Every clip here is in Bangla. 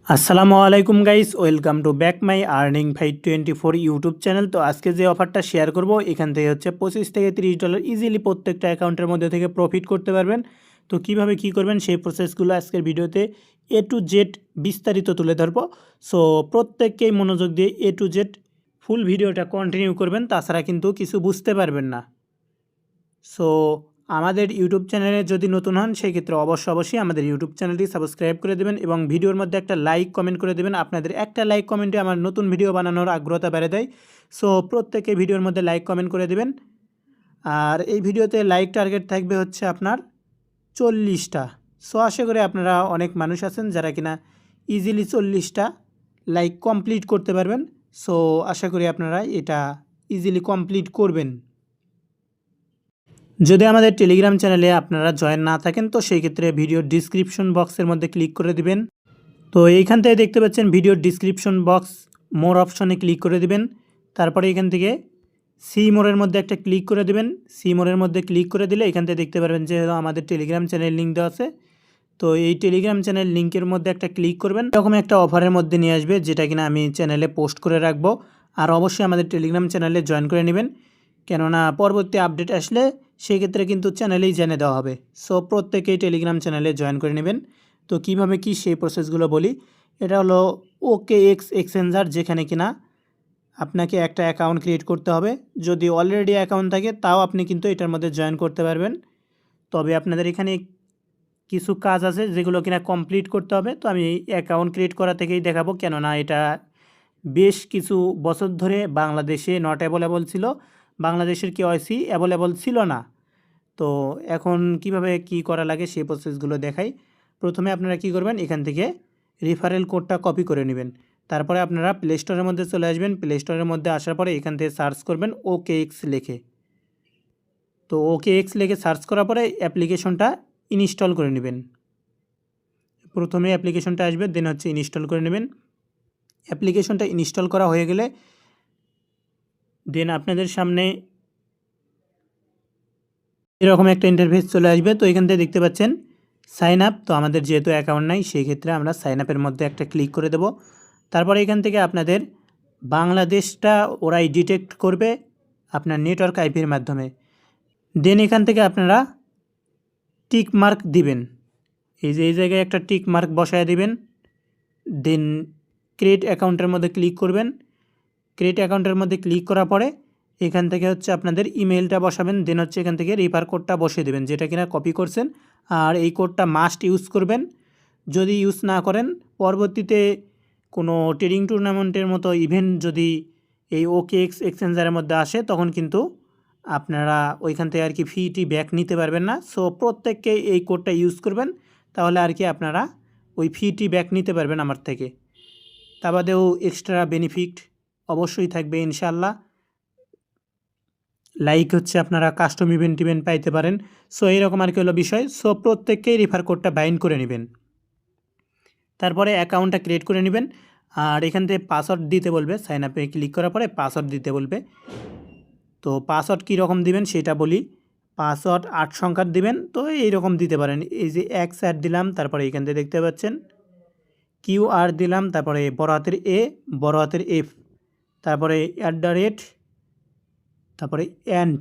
আসসালামু আলাইকুম guys, welcome to back my earning 524 YouTube channel. তো আজকে যে অফারটা শেয়ার করব এখান থেকে হচ্ছে $25 থেকে $30 ইজিলি প্রত্যেকটা অ্যাকাউন্টের মধ্যে থেকে প্রফিট করতে পারবেন। তো কিভাবে কি করবেন সেই প্রসেসগুলো আজকের ভিডিওতে এ টু জেড বিস্তারিত তুলে ধরবো। সো প্রত্যেককেই মনোযোগ দিয়ে এ টু জেড ফুল ভিডিওটা কন্টিনিউ করবেন, তাছাড়া কিন্তু কিছু বুঝতে পারবেন না। সো আমাদের ইউটিউব চ্যানেলে যদি নতুন হন সেক্ষেত্রে অবশ্যই আমাদের ইউটিউব চ্যানেলটি সাবস্ক্রাইব করে দেবেন এবং ভিডিওর মধ্যে একটা লাইক কমেন্ট করে দেবেন। আপনাদের একটা লাইক কমেন্টে আমার নতুন ভিডিও বানানোর আগ্রহতা বেড়ে দেয়। সো প্রত্যেকে ভিডিওর মধ্যে লাইক কমেন্ট করে দেবেন। আর এই ভিডিওতে লাইক টার্গেট থাকবে হচ্ছে আপনার 40টা। সো আশা করি আপনারা অনেক মানুষ আছেন যারা কিনা ইজিলি 40টা লাইক কমপ্লিট করতে পারবেন। সো আশা করি আপনারা এটা ইজিলি কমপ্লিট করবেন। যদি আমাদের টেলিগ্রাম চ্যানেলে আপনারা জয়েন না থাকেন তো সেই ক্ষেত্রে ভিডিওর ডিসক্রিপশন বক্সের মধ্যে ক্লিক করে দিবেন। তো এইখান থেকে দেখতে পাচ্ছেন ভিডিওর ডিসক্রিপশন বক্স, মোর অপশনে ক্লিক করে দিবেন। তারপরে এখান থেকে সি মোরের মধ্যে একটা ক্লিক করে দিবেন। সি মোরের মধ্যে ক্লিক করে দিলে এখান থেকে দেখতে পারবেন যে আমাদের টেলিগ্রাম চ্যানেল লিঙ্ক দেওয়া আছে। তো এই টেলিগ্রাম চ্যানেল লিঙ্কের মধ্যে একটা ক্লিক করবেন। এরকম একটা অফারের মধ্যে নিয়ে আসবে যেটা কিনা আমি চ্যানেলে পোস্ট করে রাখবো। আর অবশ্যই আমাদের টেলিগ্রাম চ্যানেলে জয়েন করে নেবেন, কেননা পরবর্তী আপডেট আসলে সেক্ষেত্রে কিন্তু চ্যানেলেই জেনে দেওয়া হবে। সো প্রত্যেকেই টেলিগ্রাম চ্যানেলে জয়েন করে নেবেন। তো কিভাবে কি সেই প্রসেসগুলো বলি। এটা হলো OKX এক্সচেঞ্জার, যেখানে কিনা আপনাকে একটা অ্যাকাউন্ট ক্রিয়েট করতে হবে। যদি অলরেডি অ্যাকাউন্ট থাকে তাও আপনি কিন্তু এটার মধ্যে জয়েন করতে পারবেন। তবে আপনাদের এখানে কিছু কাজ আছে যেগুলো কিনা কমপ্লিট করতে হবে। তো আমি অ্যাকাউন্ট ক্রিয়েট করা থেকেই দেখাবো, কেননা এটা বেশ কিছু বছর ধরে বাংলাদেশে নট অ্যাভেলেবল ছিল, বাংলাদেশের KYC অ্যাভেলেবল ছিল না। তো এখন কিভাবে কি করা লাগে সেই প্রসেসগুলো দেখাই। প্রথমে আপনারা কি করবেন, এখান থেকে রেফারেল কোডটা কপি করে নেবেন। তারপরে আপনারা প্লে স্টোরের মধ্যে চলে আসবেন। প্লে স্টোরের মধ্যে আসার পরে এখান থেকে সার্চ করবেন OKX লিখে। তো OKX লিখে সার্চ করার পরে অ্যাপ্লিকেশনটা ইনস্টল করে নেবেন। প্রথমে অ্যাপ্লিকেশনটা আসবে, দেন হচ্ছে ইনস্টল করে নেবেন। অ্যাপ্লিকেশনটা ইনস্টল করা হয়ে গেলে দেন আপনাদের সামনে এরকম একটা ইন্টারফেস চলে আসবে। তো এখান থেকে দেখতে পাচ্ছেন সাইন আপ। তো আমাদের যেহেতু অ্যাকাউন্ট নাই সেই ক্ষেত্রে আমরা সাইন আপের মধ্যে একটা ক্লিক করে দেব। তারপরে এখান থেকে আপনাদের বাংলাদেশটা ওরাই ডিটেক্ট করবে আপনার নেটওয়ার্ক আইপির মাধ্যমে। দেন এখান থেকে আপনারা টিক মার্ক দিবেন। এই জায়গায় একটা টিক মার্ক বসায় দিবেন। দেন ক্রিয়েট অ্যাকাউন্টের মধ্যে ক্লিক করবেন। ক্রিয়েট অ্যাকাউন্টের মধ্যে ক্লিক করার পরে এখান থেকে হচ্ছে আপনাদের ইমেলটা বসাবেন। দেন হচ্ছে এখান থেকে রেফার কোডটা বসিয়ে দেবেন যেটা কিনা কপি করছেন। আর এই কোডটা মাস্ট ইউজ করবেন। যদি ইউজ না করেন পরবর্তীতে কোনো ট্রেডিং টুর্নামেন্টের মতো ইভেন্ট যদি এই OKX এক্সচেঞ্জারের মধ্যে আসে তখন কিন্তু আপনারা ওইখান থেকে আর কি ফিটি ব্যাক নিতে পারবেন না। সো প্রত্যেককে এই কোডটা ইউজ করবেন, তাহলে আর কি আপনারা ওই ফিটি ব্যাক নিতে পারবেন আমার থেকে। তা বাদেও এক্সট্রা বেনিফিট অবশ্যই থাকবে ইনশাআল্লাহ। লাইক হচ্ছে আপনারা কাস্টম ইভেন্ট পাইতে পারেন। সো এইরকম আর কি হলো বিষয়। সো প্রত্যেককেই রেফার কোডটা বাইন্ড করে নেবেন। তারপরে অ্যাকাউন্টটা ক্রিয়েট করে নেবেন। আর এখান থেকে পাসওয়ার্ড দিতে বলবে, সাইন আপে ক্লিক করার পরে পাসওয়ার্ড দিতে বলবে। তো পাসওয়ার্ড কীরকম দিবেন সেটা বলি। পাসওয়ার্ড 8 সংখ্যার দিবেন। তো এইরকম দিতে পারেন, এই যে XR দিলাম, তারপরে এখান থেকে দেখতে পাচ্ছেন QR দিলাম, তারপরে বড় হাতের A, বড় হাতের F, তারপরে @ তারপরে অ্যান্ড।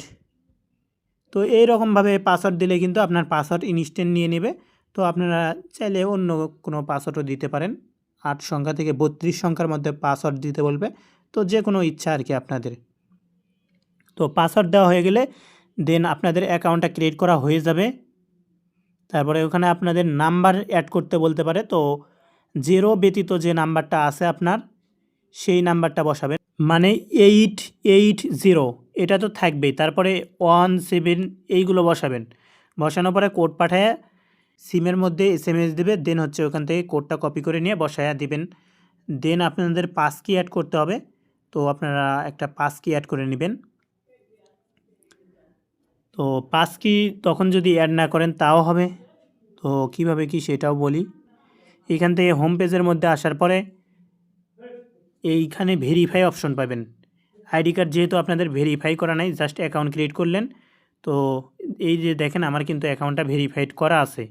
তো এইরকমভাবে পাসওয়ার্ড দিলে কিন্তু আপনার পাসওয়ার্ড ইনস্ট্যান্ট নিয়ে নেবে। তো আপনারা চাইলে অন্য কোনো পাসওয়ার্ডও দিতে পারেন। 8 সংখ্যা থেকে 32 সংখ্যার মধ্যে পাসওয়ার্ড দিতে বলবে। তো যে কোনো ইচ্ছা আর কি আপনাদের। তো পাসওয়ার্ড দেওয়া হয়ে গেলে দেন আপনাদের অ্যাকাউন্টটা ক্রিয়েট করা হয়ে যাবে। তারপরে ওখানে আপনাদের নাম্বার অ্যাড করতে বলতে পারে। তো 0 ব্যতীত যে নাম্বারটা আছে আপনার সেই নাম্বারটা বসাবেন, মানে 880 এটা তো থাকবেই। তারপরে 17 এইগুলো বসাবেন। বসানোর পরে কোড পাঠায় সিমের মধ্যে SMS দেবে। দেন হচ্ছে ওখান থেকে কোডটা কপি করে নিয়ে বসায়া দিবেন। দেন আপনাদের পাস কি অ্যাড করতে হবে। তো আপনারা একটা পাস কি অ্যাড করে নেবেন। তো পাস কি তখন যদি অ্যাড না করেন তাও হবে। তো কিভাবে কি সেটাও বলি। এখান থেকে হোম পেজের মধ্যে আসার পরে এইখানে ভেরিফাই অপশন পাবেন। আইডি কার্ড যেহেতু আপনাদের ভেরিফাই করা নাই, জাস্ট অ্যাকাউন্ট ক্রিয়েট করলেন। তো এই যে দেখেন আমার কিন্তু অ্যাকাউন্টটা ভেরিফাইড করা আছে।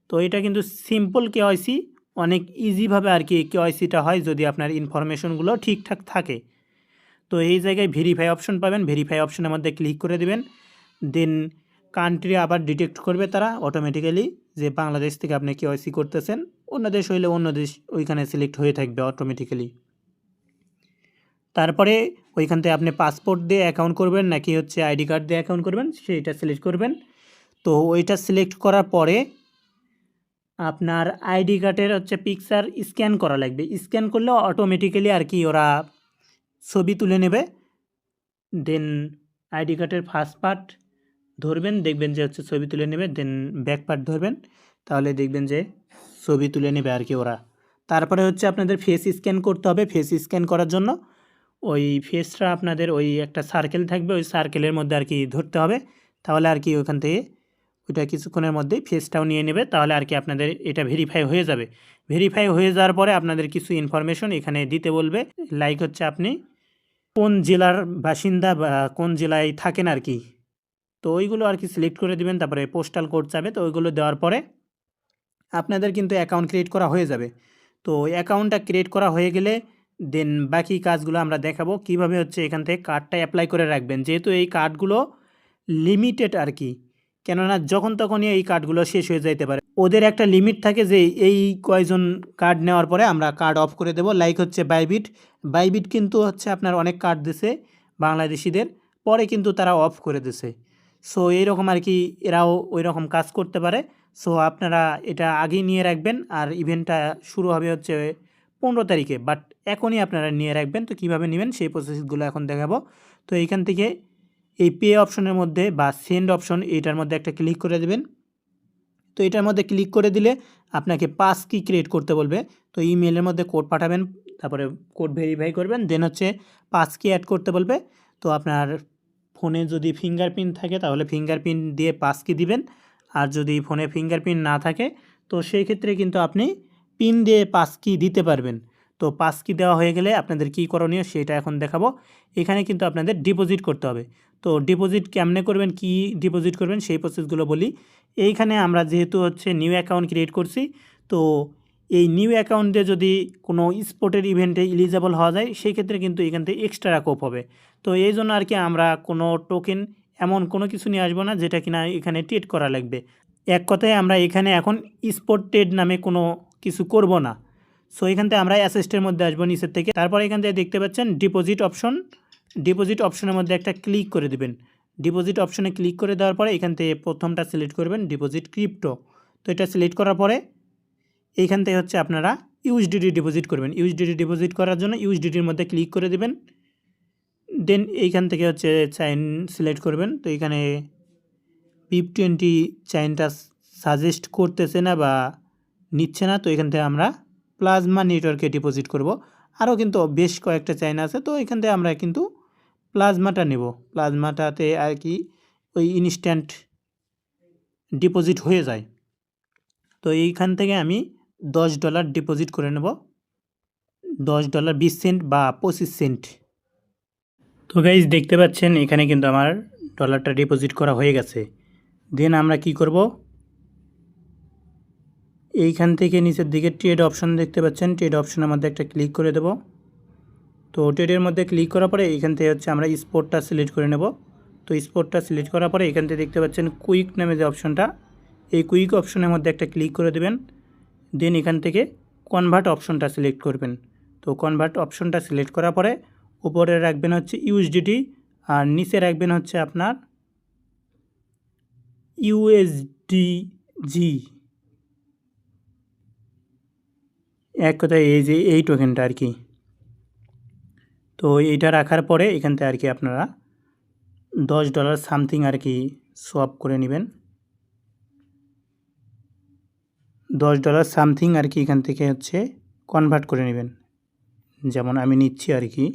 তো এটা কিন্তু সিম্পল KYC, অনেক ইজিভাবে আর কি কেওয়াইসিটা হয় যদি আপনার ইনফরমেশনগুলো ঠিকঠাক থাকে। তো এই জায়গায় ভেরিফাই অপশন পাবেন, ভেরিফাই অপশনের মধ্যে ক্লিক করে দিবেন। দেন কান্ট্রি আবার ডিটেক্ট করবে তারা অটোমেটিক্যালি যে বাংলাদেশ থেকে আপনি কেওয়াইসি করতেছেন। অন্য দেশ হইলে অন্য দেশ ওইখানে সিলেক্ট হয়ে থাকবে অটোমেটিক্যালি। তারপরে ওইখান থেকে আপনি পাসপোর্ট দিয়ে অ্যাকাউন্ট করবেন নাকি হচ্ছে আইডি কার্ড দিয়ে অ্যাকাউন্ট করবেন সেইটা সিলেক্ট করবেন। তো ওইটা সিলেক্ট করার পরে আপনার আইডি কার্ডের হচ্ছে পিকচার স্ক্যান করা লাগবে। স্ক্যান করলে অটোমেটিক্যালি আর কি ওরা ছবি তুলে নেবে। দেন আইডি কার্ডের ফার্স্ট পার্ট ধরবেন, দেখবেন যে হচ্ছে ছবি তুলে নেবে। দেন ব্যাক পার্ট ধরবেন, তাহলে দেখবেন যে ছবি তুলে নেবে আর কি ওরা। তারপরে হচ্ছে আপনাদের ফেস স্ক্যান করতে হবে। ফেস স্ক্যান করার জন্য ওই ফেসটা আপনাদের ওই একটা সার্কেল থাকবে, ওই সার্কেলের মধ্যে আর কি ধরতে হবে। তাহলে আর কি ওখান থেকে ওইটা কিছুক্ষণের মধ্যেই ফেসটাও নিয়ে নেবে। তাহলে আর কি আপনাদের এটা ভেরিফাই হয়ে যাবে। ভেরিফাই হয়ে যাওয়ার পরে আপনাদের কিছু ইনফরমেশন এখানে দিতে বলবে, লাইক হচ্ছে আপনি কোন জেলার বাসিন্দা বা কোন জেলায় থাকেন আর কি। তো ওইগুলো আর কি সিলেক্ট করে দিবেন। তারপরে পোস্টাল কোড চাবে, তো ওইগুলো দেওয়ার পরে আপনাদের কিন্তু অ্যাকাউন্ট ক্রিয়েট করা হয়ে যাবে। তো অ্যাকাউন্টটা ক্রিয়েট করা হয়ে গেলে দেন বাকি কাজগুলো আমরা দেখাবো কীভাবে হচ্ছে এখান থেকে কার্ডটা অ্যাপ্লাই করে রাখবেন। যেহেতু এই কার্ডগুলো লিমিটেড আর কি, কেননা যখন তখনই এই কার্ডগুলো শেষ হয়ে যাইতে পারে। ওদের একটা লিমিট থাকে যে এই কয়জন কার্ড নেওয়ার পরে আমরা কার্ড অফ করে দেব। লাইক হচ্ছে বাইবিট, বাইবিট কিন্তু হচ্ছে আপনার অনেক কার্ড দিছে বাংলাদেশিদের, পরে কিন্তু তারা অফ করে দিছে। সো এইরকম আর কি এরাও ওই রকম কাজ করতে পারে। সো আপনারা এটা আগেই নিয়ে রাখবেন। আর ইভেন্টটা শুরু হবে হচ্ছে 15 তারিখে, বাট এখনই আপনারা নিয়ে রাখবেন। তো কীভাবে নেবেন সেই প্রসেসগুলো এখন দেখাবো। তো এইখান থেকে এই পে অপশনের মধ্যে বা সেন্ড অপশন এইটার মধ্যে একটা ক্লিক করে দেবেন। তো এটার মধ্যে ক্লিক করে দিলে আপনাকে পাস কি ক্রিয়েট করতে বলবে। তো ইমেলের মধ্যে কোড পাঠাবেন, তারপরে কোড ভেরিফাই করবেন, দেন হচ্ছে পাস কি অ্যাড করতে বলবে। তো আপনার ফোনে যদি ফিঙ্গারপ্রিন্ট থাকে তাহলে ফিঙ্গারপ্রিন্ট দিয়ে পাস কি দিবেন। আর যদি ফোনে ফিঙ্গারপ্রিন্ট না থাকে তো সেই ক্ষেত্রে কিন্তু আপনি পিন দিয়ে পাস কি দিতে পারবেন। তো পাস কি দেওয়া হয়ে গেলে আপনাদের কী করণীয় সেটা এখন দেখাবো। এখানে কিন্তু আপনাদের ডিপোজিট করতে হবে। তো ডিপোজিট কেমনে করবেন, কি ডিপোজিট করবেন সেই প্রসেসগুলো বলি। এইখানে আমরা যেহেতু হচ্ছে নিউ অ্যাকাউন্ট ক্রিয়েট করছি, তো এই নিউ অ্যাকাউন্টে যদি কোনো স্পোর্টের ইভেন্টে এলিজেবল হওয়া যায় সেই ক্ষেত্রে কিন্তু এখান থেকে এক্সট্রা কোপ হবে। তো এই জন্য আর কি আমরা কোনো টোকেন এমন কোনো কিছু নিয়ে আসবো না যেটা কিনা এখানে ট্রেড করা লাগবে। এক কথায় আমরা এখানে এখন স্পোর্ট ট্রেড নামে কোনো কিছু করব না। সো এখান থেকে আমরা অ্যাসেস্টের মধ্যে আসবো নিচের থেকে। তারপর এখান থেকে দেখতে পাচ্ছেন ডিপোজিট অপশন, ডিপোজিট অপশনের মধ্যে একটা ক্লিক করে দেবেন। ডিপোজিট অপশনে ক্লিক করে দেওয়ার পরে এখান থেকে প্রথমটা সিলেক্ট করবেন ডিপোজিট ক্রিপ্টো। তো এটা সিলেক্ট করার পরে এইখান থেকে হচ্ছে আপনারা ইউএসডিটি ডিপোজিট করবেন। ইউএসডিটি ডিপোজিট করার জন্য ইউএসডিটির মধ্যে ক্লিক করে দেবেন। দেন এইখান থেকে হচ্ছে চাইন সিলেক্ট করবেন। তো এখানে PIP20 চাইনটা সাজেস্ট করতেছে না বা নিচ্ছে না, তো এখান থেকে আমরা প্লাজমা নেটওয়ার্কে ডিপোজিট করব। আরও কিন্তু বেশ কয়েকটা চাইন আছে, তো এখান থেকে আমরা কিন্তু প্লাজমাটা নেব। প্লাজমাটাতে আর কি ওই ইনস্ট্যান্ট ডিপোজিট হয়ে যায়। তো এইখান থেকে আমি $10 ডিপোজিট করে নেব, $10 20 সেন্ট বা 25 সেন্ট। তো গাইজ দেখতে পাচ্ছেন এখানে কিন্তু আমার ডলারটা ডিপোজিট করা হয়ে গেছে। দেন আমরা কি করব, এইখান থেকে নিচের দিকে ট্রেড অপশন দেখতে পাচ্ছেন, ট্রেড অপশনের মধ্যে একটা ক্লিক করে দেব। তো ট্রেডের মধ্যে ক্লিক করার পরে এইখান থেকে হচ্ছে আমরা স্পোর্টটা সিলেক্ট করে নেব। তো স্পোর্টটা সিলেক্ট করার পরে এখান থেকে দেখতে পাচ্ছেন কুইক নামে যে অপশনটা, এই কুইক অপশনের মধ্যে একটা ক্লিক করে দেবেন। দেন এখান থেকে কনভার্ট অপশনটা সিলেক্ট করবেন। তো কনভার্ট অপশনটা সিলেক্ট করার পরে উপরে রাখবেন হচ্ছে ইউএসডিটি আর নিচে রাখবেন হচ্ছে আপনার USDG। এক কথায় এই যে এই টোকেনটা আর কি। তো এইটা রাখার পরে এখান থেকে আর কি আপনারা $10 সামথিং আর কি সোয়াপ করে নেবেন। $10 সামথিং আর কি এখান থেকে হচ্ছে কনভার্ট করে নেবেন, যেমন আমি নিচ্ছি আর কি।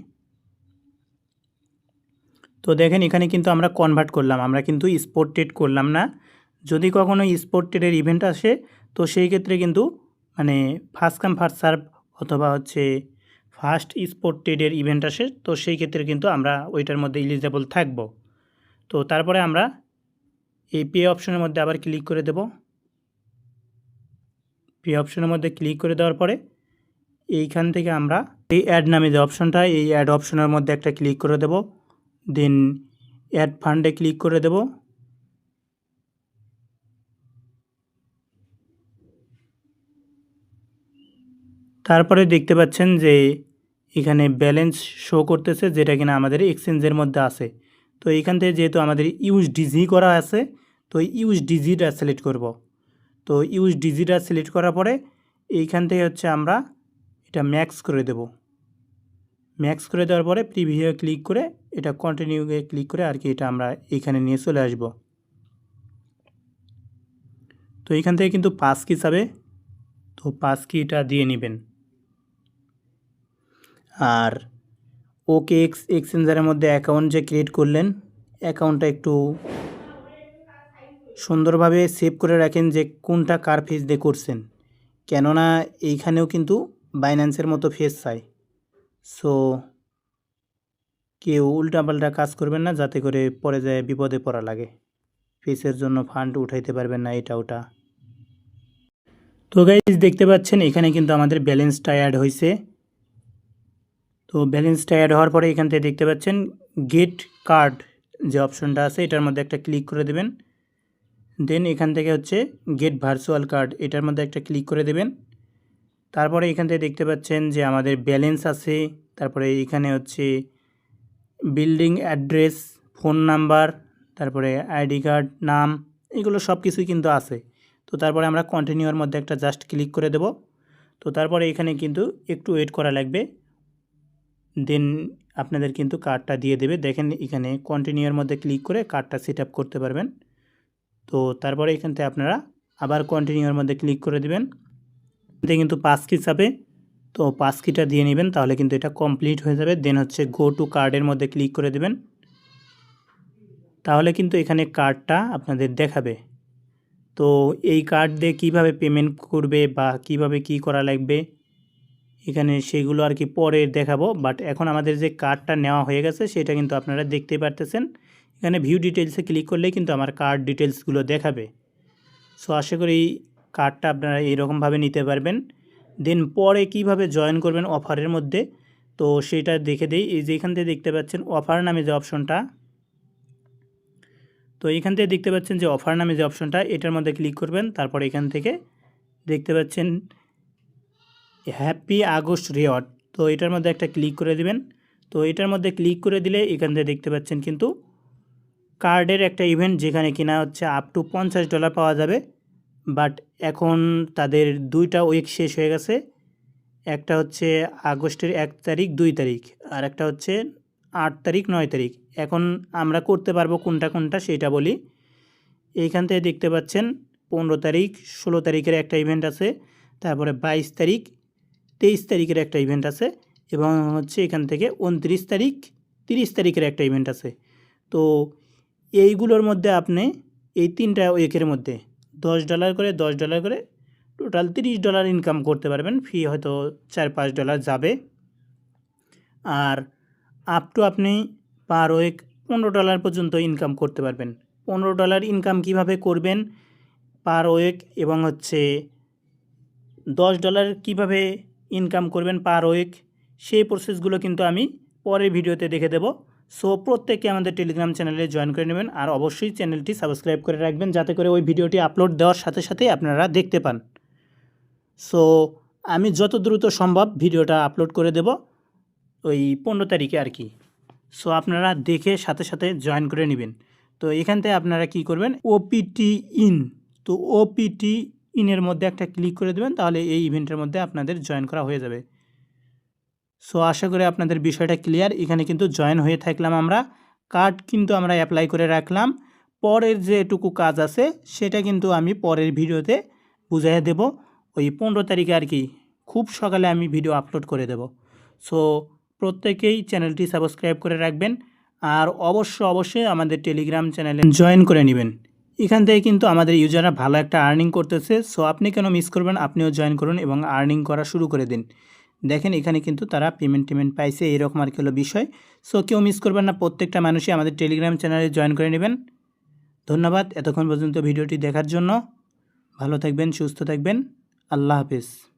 তো দেখেন এখানে কিন্তু আমরা কনভার্ট করলাম, আমরা কিন্তু স্পট ট্রেড করলাম না। যদি কখনো স্পট ট্রেডের ইভেন্ট আসে তো সেই ক্ষেত্রে কিন্তু মানে ফার্স্ট কাম ফার্স্ট সার্ভ অথবা হচ্ছে ফার্স্ট স্পট ট্রেডের ইভেন্ট আসে, তো সেই ক্ষেত্রে কিন্তু আমরা ওইটার মধ্যে এলিজেবল থাকব। তো তারপরে আমরা এই পে অপশনের মধ্যে আবার ক্লিক করে দেব। ফ্রি অপশনের মধ্যে ক্লিক করে দেওয়ার পরে এইখান থেকে আমরা এই অ্যাড নামে যে অপশনটা, এই অ্যাড অপশনের মধ্যে একটা ক্লিক করে দেব। দেন অ্যাড ফান্ডে ক্লিক করে দেব। তারপরে দেখতে পাচ্ছেন যে এখানে ব্যালেন্স শো করতেছে, যেটা কিনা আমাদের এক্সচেঞ্জের মধ্যে আছে। তো এইখান থেকে যেহেতু আমাদের ইউএসডিজি করা আছে, তো ইউএসডিজিটা সিলেক্ট করব। তো ইউএসডিজিটা সিলেক্ট করার পরে এইখান থেকে হচ্ছে আমরা এটা ম্যাক্স করে দেব। ম্যাক্স করে দেওয়ার পরে প্রিভিউ ক্লিক করে এটা কন্টিনিউতে ক্লিক করে আর কি এটা আমরা এইখানে নিয়ে চলে আসব। তো এইখান থেকে কিন্তু পাস কি যাবে, তো পাস কিটা দিয়ে নেবেন। আর ওকে এক্সচেঞ্জারের মধ্যে অ্যাকাউন্ট যে ক্রিয়েট করলেন, অ্যাকাউন্টটা একটু সুন্দরভাবে সেভ করে রাখেন যে কোনটা কার ফেস দিয়ে করছেন, কেননা এইখানেও কিন্তু বাইন্যান্সের মতো ফেস চাই। সো কেউ উল্টাপাল্টা কাজ করবেন না, যাতে করে পরে যায় বিপদে পড়া লাগে, ফেসের জন্য ফান্ড উঠাইতে পারবেন না এটা ওটা। তো গাইজ দেখতে পাচ্ছেন এখানে কিন্তু আমাদের ব্যালেন্সটা অ্যাড হয়েছে। তো ব্যালেন্সটা অ্যাড হওয়ার পরে এখান থেকে দেখতে পাচ্ছেন গেট কার্ড যে অপশনটা আছে, এটার মধ্যে একটা ক্লিক করে দেবেন। দেন এখান থেকে হচ্ছে গেট ভার্চুয়াল কার্ড, এটার মধ্যে একটা ক্লিক করে দেবেন। তারপরে এখান থেকে দেখতে পাচ্ছেন যে আমাদের ব্যালেন্স আছে, তারপরে এখানে হচ্ছে বিল্ডিং অ্যাড্রেস, ফোন নাম্বার, তারপরে আইডি কার্ড, নাম, এগুলো সব কিছুই কিন্তু আছে। তো তারপরে আমরা কন্টিনিউর মধ্যে একটা জাস্ট ক্লিক করে দেব। তো তারপরে এখানে কিন্তু একটু ওয়েট করা লাগবে, দেন আপনাদের কিন্তু কার্ডটা দিয়ে দেবে। দেখেন এখানে কন্টিনিউর মধ্যে ক্লিক করে কার্ডটা সেট আপ করতে পারবেন। তো তারপরে এখান থেকে আপনারা আবার কন্টিনিউর মধ্যে ক্লিক করে দেবেন। এতে কিন্তু পাস কি চাবে, তো পাস কিটা দিয়ে নেবেন, তাহলে কিন্তু এটা কমপ্লিট হয়ে যাবে। দেন হচ্ছে গো টু কার্ডের মধ্যে ক্লিক করে দেবেন, তাহলে কিন্তু এখানে কার্ডটা আপনাদের দেখাবে। তো এই কার্ড দিয়ে কীভাবে পেমেন্ট করবে বা কিভাবে কি করা লাগবে এখানে সেগুলো আর কি পরে দেখাবো। বাট এখন আমাদের যে কার্ডটা নেওয়া হয়ে গেছে সেটা কিন্তু আপনারা দেখতেই পারতেছেন। এখানে ভিউ ডিটেলসে ক্লিক করলেই কিন্তু আমার কার্ড ডিটেলসগুলো দেখাবে। সো আশা করি কার্ডটা আপনারা এইরকমভাবে নিতে পারবেন। দেন পরে কিভাবে জয়েন করবেন অফারের মধ্যে, তো সেটা দেখে দেই। এই যে এখান থেকে দেখতে পাচ্ছেন অফার নামে যে অপশনটা, তো এখান থেকে দেখতে পাচ্ছেন যে অফার নামে যে অপশনটা, এটার মধ্যে ক্লিক করবেন। তারপর এখান থেকে দেখতে পাচ্ছেন হ্যাপি আগস্ট রিওয়ার্ড, তো এটার মধ্যে একটা ক্লিক করে দিবেন। তো এটার মধ্যে ক্লিক করে দিলে এখান থেকে দেখতে পাচ্ছেন কিন্তু কার্ডের একটা ইভেন্ট, যেখানে কিনা হচ্ছে আপ টু $50 পাওয়া যাবে। বাট এখন তাদের 2টা উইক শেষ হয়ে গেছে, একটা হচ্ছে আগস্টের 1 তারিখ 2 তারিখ, আর একটা হচ্ছে 8 তারিখ 9 তারিখ। এখন আমরা করতে পারবো কোনটা কোনটা সেটা বলি। এইখান থেকে দেখতে পাচ্ছেন 15 তারিখ 16 তারিখের একটা ইভেন্ট আছে, তারপরে 22 তারিখ 23 তারিখের একটা ইভেন্ট আছে, এবং হচ্ছে এখান থেকে 29 তারিখ 30 তারিখের একটা ইভেন্ট আছে। তো এইগুলোর মধ্যে আপনি এই 3টা উইকের মধ্যে $10 করে $10 করে টোটাল $30 ইনকাম করতে পারবেন। ফি হয়তো $4-5 যাবে। আর আপ টু আপনি পার উইক $15 পর্যন্ত ইনকাম করতে পারবেন। $15 ইনকাম কিভাবে করবেন পার উইক, এবং হচ্ছে $10 কিভাবে ইনকাম করবেন পার উইক, সেই প্রসেসগুলো কিন্তু আমি পরের ভিডিওতে দেখে দেব। সো প্রত্যেকে আমাদের টেলিগ্রাম চ্যানেলে জয়েন করে নেবেন, আর অবশ্যই চ্যানেলটি সাবস্ক্রাইব করে রাখবেন, যাতে করে ওই ভিডিওটি আপলোড দেওয়ার সাথে সাথেই আপনারা দেখতে পান। সো আমি যত দ্রুত সম্ভব ভিডিওটা আপলোড করে দেব ওই 15 তারিখে আর কি। সো আপনারা দেখে সাথে সাথে জয়েন করে নেবেন। তো এখান থেকে আপনারা কি করবেন, ওপিটি ইন, তো ওপিটি ইনের মধ্যে একটা ক্লিক করে দেবেন, তাহলে এই ইভেন্টের মধ্যে আপনাদের জয়েন করা হয়ে যাবে। সো আশা করি আপনাদের বিষয়টা ক্লিয়ার। এখানে কিন্তু জয়েন হয়ে থাকলাম আমরা, কার্ড কিন্তু আমরা অ্যাপ্লাই করে রাখলাম। পরের যেটুকু কাজ আছে সেটা কিন্তু আমি পরের ভিডিওতে বুঝিয়ে দেব, ওই 15 তারিখে আর কি, খুব সকালে আমি ভিডিও আপলোড করে দেব। সো প্রত্যেকেই চ্যানেলটি সাবস্ক্রাইব করে রাখবেন, আর অবশ্যই আমাদের টেলিগ্রাম চ্যানেলে জয়েন করে নেবেন। এখান থেকে কিন্তু আমাদের ইউজাররা ভালো একটা আর্নিং করতেছে। সো আপনি কেন মিস করবেন, আপনিও জয়েন করুন এবং আর্নিং করা শুরু করে দিন। দেখেন এখানে কিন্তু তারা পেমেন্ট পাইছে, এরকম আর কি হলো বিষয়। সো কেউ মিস করবেন না, প্রত্যেকটা মানুষই আমাদের টেলিগ্রাম চ্যানেলে জয়েন করে নেবেন। ধন্যবাদ এতক্ষণ পর্যন্ত ভিডিওটি দেখার জন্য। ভালো থাকবেন, সুস্থ থাকবেন। আল্লাহ হাফেজ।